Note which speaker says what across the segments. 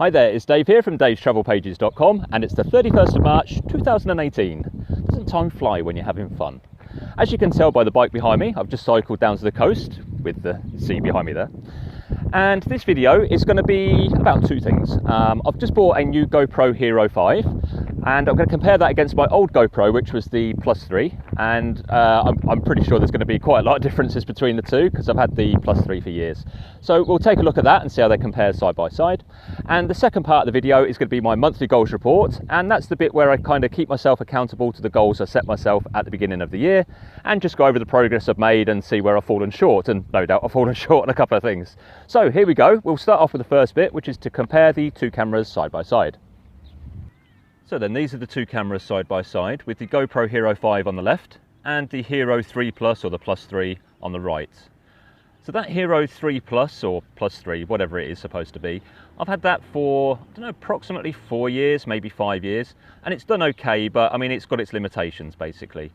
Speaker 1: Hi there, it's Dave here from davestravelpages.com, and it's the 31st of March 2018. Doesn't time fly when you're having fun? As you can tell by the bike behind me, I've just cycled down to the coast with the sea behind me there. And this video is going to be about two things. I've just bought a new GoPro Hero 5, and I'm going to compare that against my old GoPro, which was the Plus 3. And I'm pretty sure there's going to be quite a lot of differences between the two, because I've had the Plus 3 for years. So we'll take a look at that and see how they compare side by side. And the second part of the video is going to be my monthly goals report, and that's the bit where I kind of keep myself accountable to the goals I set myself at the beginning of the year, and just go over the progress I've made and see where I've fallen short, and no doubt I've fallen short on a couple of things. So here we go. We'll start off with the first bit, which is to compare the two cameras side by side. So then these are the two cameras side by side, with the GoPro Hero 5 on the left and the Hero 3 Plus, or the Plus 3, on the right. So that Hero 3 Plus, or Plus 3, whatever it is supposed to be, I've had that for, I don't know, approximately 4 years, maybe 5 years, and it's done okay, but I mean, it's got its limitations basically.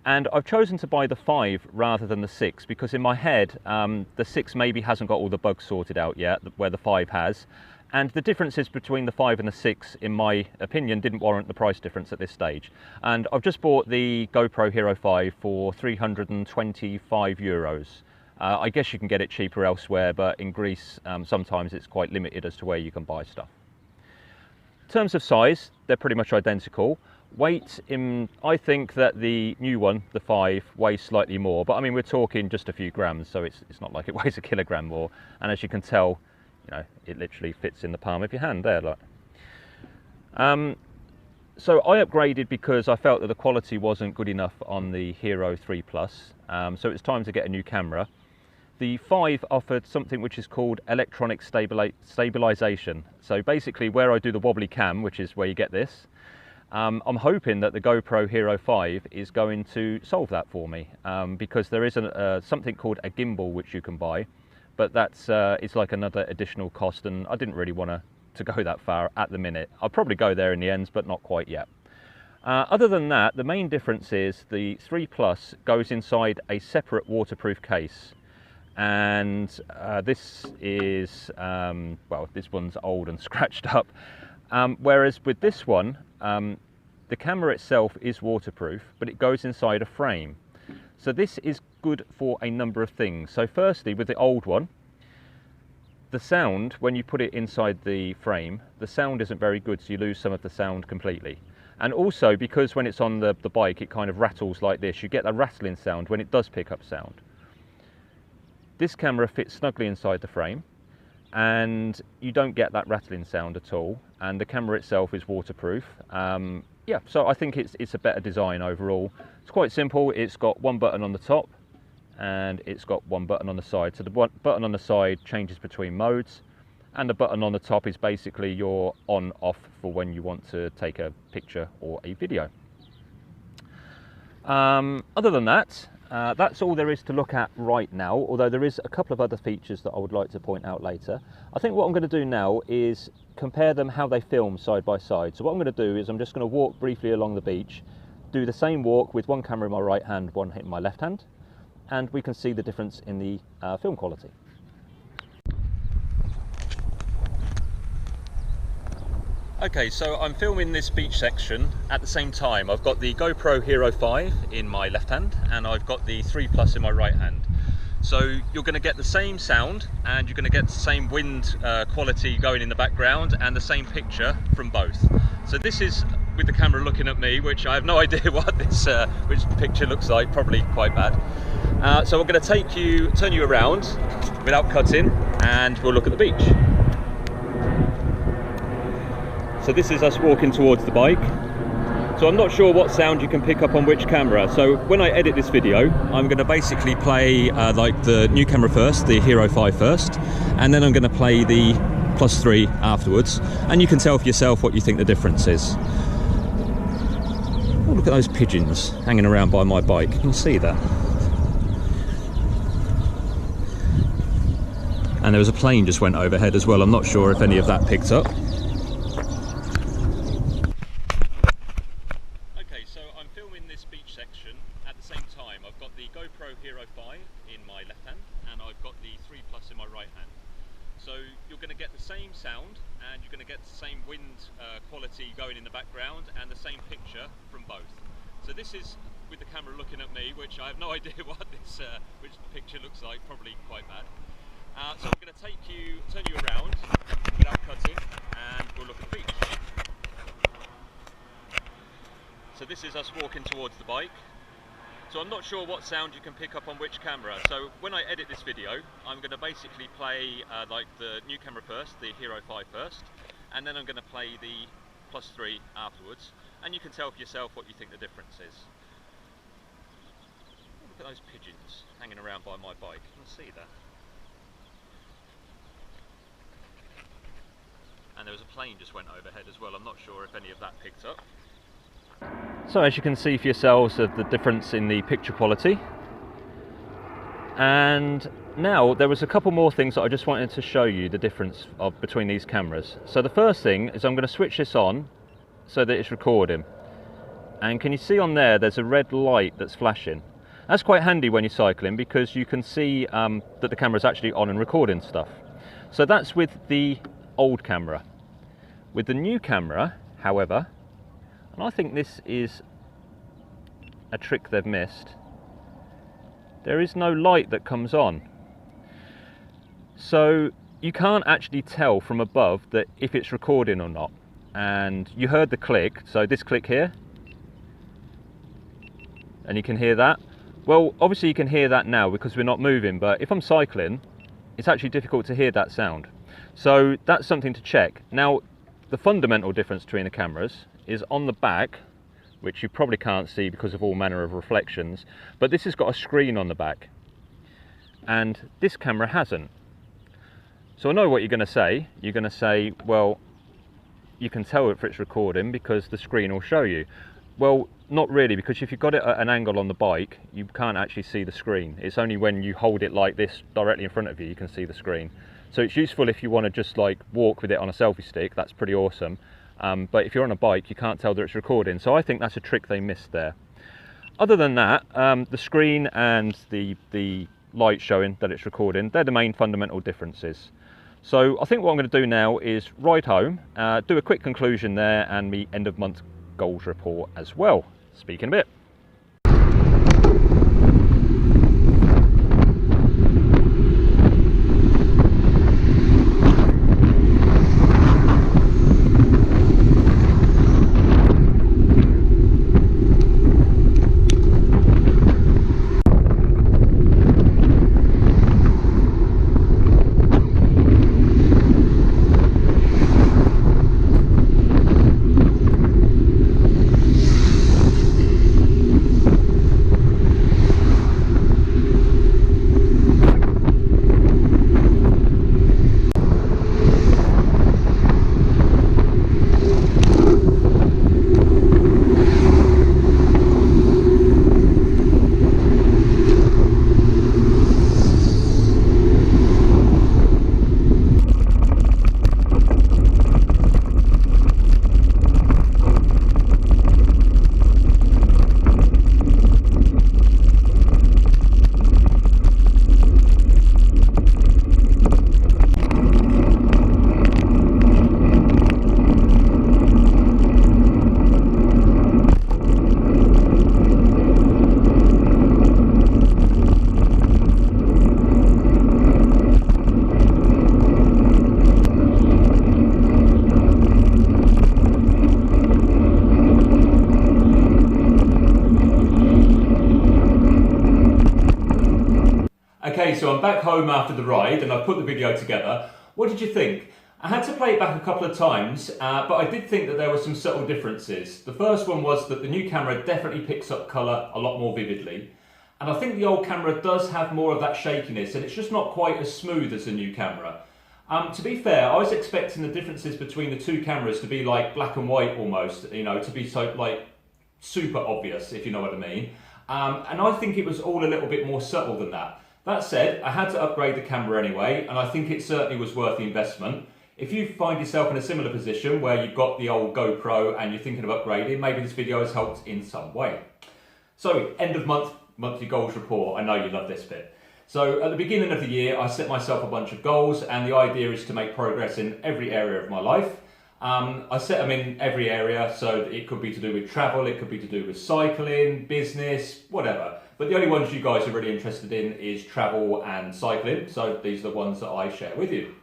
Speaker 1: And I've chosen to buy the 5 rather than the 6 because in my head, the 6 maybe hasn't got all the bugs sorted out yet, where the 5 has. And the differences between the 5 and the 6, in my opinion, didn't warrant the price difference at this stage. And I've just bought the GoPro Hero 5 for €325. I guess you can get it cheaper elsewhere, but in Greece, sometimes it's quite limited as to where you can buy stuff. In terms of size, they're pretty much identical. Weight, I think that the new one, the 5, weighs slightly more, but I mean, we're talking just a few grams, so it's not like it weighs a kilogram more. And as you can tell, you know, it literally fits in the palm of your hand there, like. So I upgraded because I felt that the quality wasn't good enough on the Hero 3 Plus, so it's time to get a new camera. The 5 offered something which is called electronic stabilization. So basically, where I do the wobbly cam, which is where you get this, I'm hoping that the GoPro Hero 5 is going to solve that for me, because there is something called a gimbal which you can buy, but that's it's like another additional cost, and I didn't really want to go that far at the minute. I'll probably go there in the end, but not quite yet. Other than that, the main difference is the 3 Plus goes inside a separate waterproof case. And this is, well, this one's old and scratched up. Whereas with this one, the camera itself is waterproof, but it goes inside a frame. So this is good for a number of things. So firstly, with the old one, the sound, when you put it inside the frame, the sound isn't very good, so you lose some of the sound completely. And also, because when it's on the bike, it kind of rattles like this, you get that rattling sound when it does pick up sound. This camera fits snugly inside the frame, and you don't get that rattling sound at all, and the camera itself is waterproof. Yeah, so I think it's a better design overall. It's quite simple. It's got one button on the top, and it's got one button on the side. So the button on the side changes between modes, and the button on the top is basically your on-off for when you want to take a picture or a video. Other than that, that's all there is to look at right now, although there is a couple of other features that I would like to point out later. I think what I'm going to do now is compare them how they film side by side. So what I'm going to do is I'm just going to walk briefly along the beach, do the same walk with one camera in my right hand, one in my left hand, and we can see the difference in the film quality. Okay, so I'm filming this beach section at the same time. I've got the GoPro Hero 5 in my left hand, and I've got the 3 Plus in my right hand. So you're going to get the same sound, and you're going to get the same wind quality going in the background, and the same picture from both. So this is with the camera looking at me, which I have no idea what this which picture looks like, probably quite bad. So we're going to turn you around without cutting, and we'll look at the beach. So this is us walking towards the bike. So I'm not sure what sound you can pick up on which camera. So when I edit this video, I'm going to basically play like the new camera first, the Hero 5 first, and then I'm going to play the Plus 3 afterwards. And you can tell for yourself what you think the difference is. Oh, look at those pigeons hanging around by my bike. You can see that. And there was a plane just went overhead as well. I'm not sure if any of that picked up. I've got the GoPro Hero 5 in my left hand, and I've got the 3 Plus in my right hand. So you're going to to get the same sound and you're going to get the same wind quality going in the background and the same picture from both. So this is with the camera looking at me, which I have no idea what this which the picture looks like, probably quite bad. So I'm going to turn you around without cutting, and we'll look at the beach. So this is us walking towards the bike. So I'm not sure what sound you can pick up on which camera. So when I edit this video, I'm going to basically play like the new camera first, the Hero 5 first, and then I'm going to play the +3 afterwards, and you can tell for yourself what you think the difference is. Look at those pigeons hanging around by my bike. You can see that. And there was a plane just went overhead as well. I'm not sure if any of that picked up. So as you can see for yourselves of the difference in the picture quality. And now there was a couple more things that I just wanted to show you the difference between these cameras. So the first thing is I'm going to switch this on so that it's recording. And can you see on there, there's a red light that's flashing. That's quite handy when you're cycling because you can see that the camera's actually on and recording stuff. So that's with the old camera. With the new camera, however, and I think this is a trick they've missed, there is no light that comes on. So you can't actually tell from above that if it's recording or not. And you heard the click, so this click here, and you can hear that. Well, obviously you can hear that now because we're not moving, but if I'm cycling, it's actually difficult to hear that sound. So that's something to check. Now, the fundamental difference between the cameras is on the back, which you probably can't see because of all manner of reflections, but this has got a screen on the back, and this camera hasn't. So I know what you're going to say. You're going to say, well, you can tell if it's recording because the screen will show you. Well, not really, because if you've got it at an angle on the bike, you can't actually see the screen. It's only when you hold it like this directly in front of you, you can see the screen. So it's useful if you want to just like walk with it on a selfie stick. That's pretty awesome. But if you're on a bike, you can't tell that it's recording. So I think that's a trick they missed there. Other than that, the screen and the light showing that it's recording, they're the main fundamental differences. So I think what I'm going to do now is ride home, do a quick conclusion there, and the end of month goals report as well. Speak in a bit. Okay, so I'm back home after the ride and I've put the video together. What did you think? I had to play it back a couple of times, but I did think that there were some subtle differences. The first one was that the new camera definitely picks up colour a lot more vividly. And I think the old camera does have more of that shakiness, and it's just not quite as smooth as the new camera. To be fair, I was expecting the differences between the two cameras to be like black and white almost, you know, to be so like super obvious, if you know what I mean. And I think it was all a little bit more subtle than that. That said, I had to upgrade the camera anyway, and I think it certainly was worth the investment. If you find yourself in a similar position where you've got the old GoPro and you're thinking of upgrading, maybe this video has helped in some way. So, end of month, monthly goals report. I know you love this bit. So at the beginning of the year, I set myself a bunch of goals, and the idea is to make progress in every area of my life. I set them in every area, so it could be to do with travel, it could be to do with cycling, business, whatever. But the only ones you guys are really interested in is travel and cycling, so these are the ones that I share with you.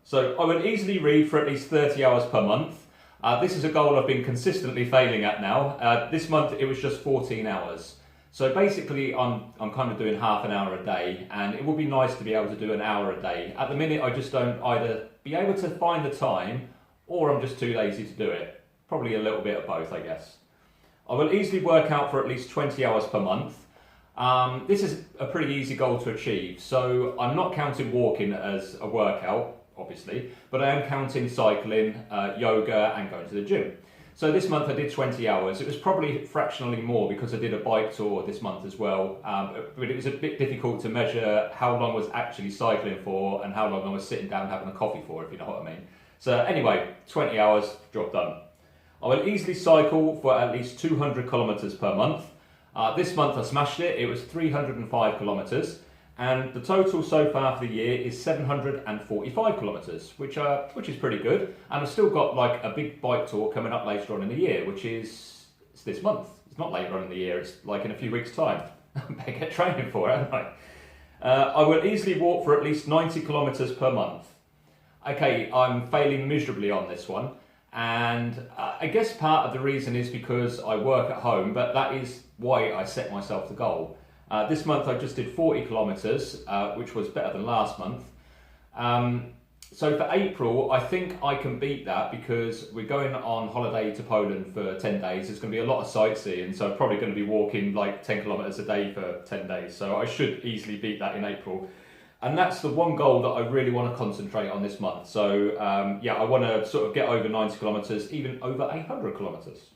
Speaker 1: So I would easily read for at least 30 hours per month. This is a goal I've been consistently failing at now. This month it was just 14 hours. So basically I'm kind of doing half an hour a day, and it would be nice to be able to do an hour a day. At the minute I just don't either be able to find the time, or I'm just too lazy to do it. Probably a little bit of both, I guess. I will easily work out for at least 20 hours per month. This is a pretty easy goal to achieve, so I'm not counting walking as a workout, obviously, but I am counting cycling, yoga and going to the gym. So this month I did 20 hours. It was probably fractionally more because I did a bike tour this month as well, but it was a bit difficult to measure how long I was actually cycling for and how long I was sitting down having a coffee for, if you know what I mean. So anyway, 20 hours, job done. I will easily cycle for at least 200 kilometers per month. This month I smashed it. It was 305 kilometers, and the total so far for the year is 745 kilometers, which is pretty good. And I've still got like a big bike tour coming up later on in the year, which is it's this month. It's not later on in the year. It's like in a few weeks' time. I better get training for it, haven't I? I will easily walk for at least 90 kilometers per month. Okay, I'm failing miserably on this one, and I guess part of the reason is because I work at home, but that is why I set myself the goal. This month I just did 40 kilometers, which was better than last month. So for April, I think I can beat that because we're going on holiday to Poland for 10 days. There's going to be a lot of sightseeing, so I'm probably going to be walking like 10 kilometers a day for 10 days. So I should easily beat that in April. And that's the one goal that I really want to concentrate on this month. So yeah, I want to sort of get over 90 kilometers, even over 100 kilometers.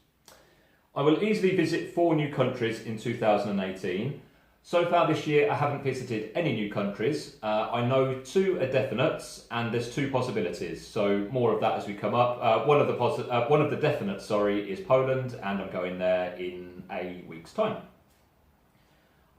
Speaker 1: I will easily visit 4 new countries in 2018. So far this year, I haven't visited any new countries. I know 2 are definites, and there's 2 possibilities. So more of that as we come up. One of the definites, sorry, is Poland, and I'm going there in a week's time.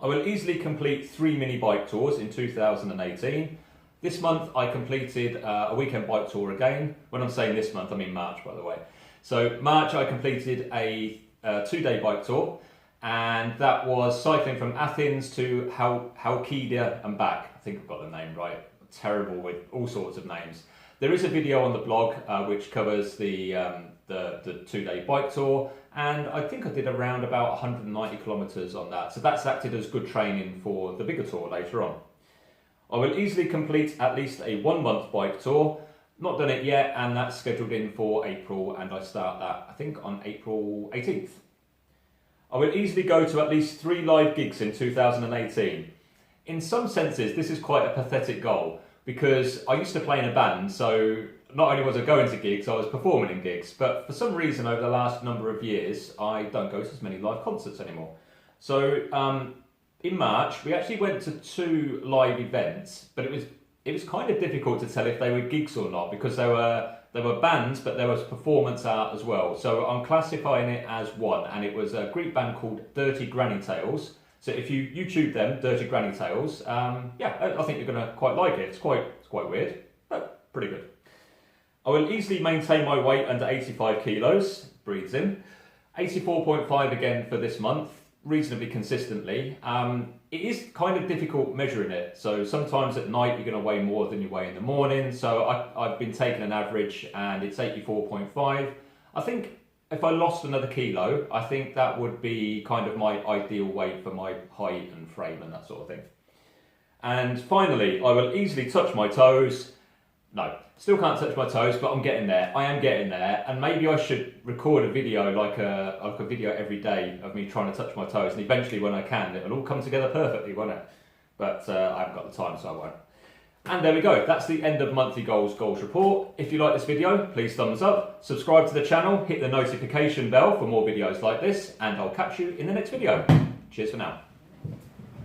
Speaker 1: I will easily complete 3 mini bike tours in 2018. This month I completed a weekend bike tour again. When I'm saying this month, I mean March, by the way. So March I completed a 2-day bike tour, and that was cycling from Athens to Halkida and back. I think I've got the name right. I'm terrible with all sorts of names. There is a video on the blog which covers the 2-day bike tour, and I think I did around about 190 kilometers on that. So that's acted as good training for the bigger tour later on. I will easily complete at least a 1-month bike tour. Not done it yet, and that's scheduled in for April, and I start that I think on April 18th. I will easily go to at least 3 live gigs in 2018. In some senses, this is quite a pathetic goal because I used to play in a band, so not only was I going to gigs, I was performing in gigs, but for some reason over the last number of years, I don't go to as many live concerts anymore. So in March, we actually went to 2 live events, but it was kind of difficult to tell if they were gigs or not because they were bands, but there was performance art as well. So I'm classifying it as one, and it was a Greek band called Dirty Granny Tales. So if you YouTube them, Dirty Granny Tales, yeah, I think you're going to quite like it. It's quite weird, but pretty good. I will easily maintain my weight under 85 kilos, breathes in. 84.5 again for this month, reasonably consistently. It is kind of difficult measuring it. So sometimes at night you're going to weigh more than you weigh in the morning. So I've been taking an average and it's 84.5. I think if I lost another kilo, I think that would be kind of my ideal weight for my height and frame and that sort of thing. And finally, I will easily touch my toes. No, still can't touch my toes, but I'm getting there. I am getting there, and maybe I should record a video, like a video every day of me trying to touch my toes, and eventually when I can, it'll all come together perfectly, won't it? But I haven't got the time, so I won't. And there we go, that's the end of monthly goals report. If you like this video, please thumbs up, subscribe to the channel, hit the notification bell for more videos like this, and I'll catch you in the next video. Cheers for now.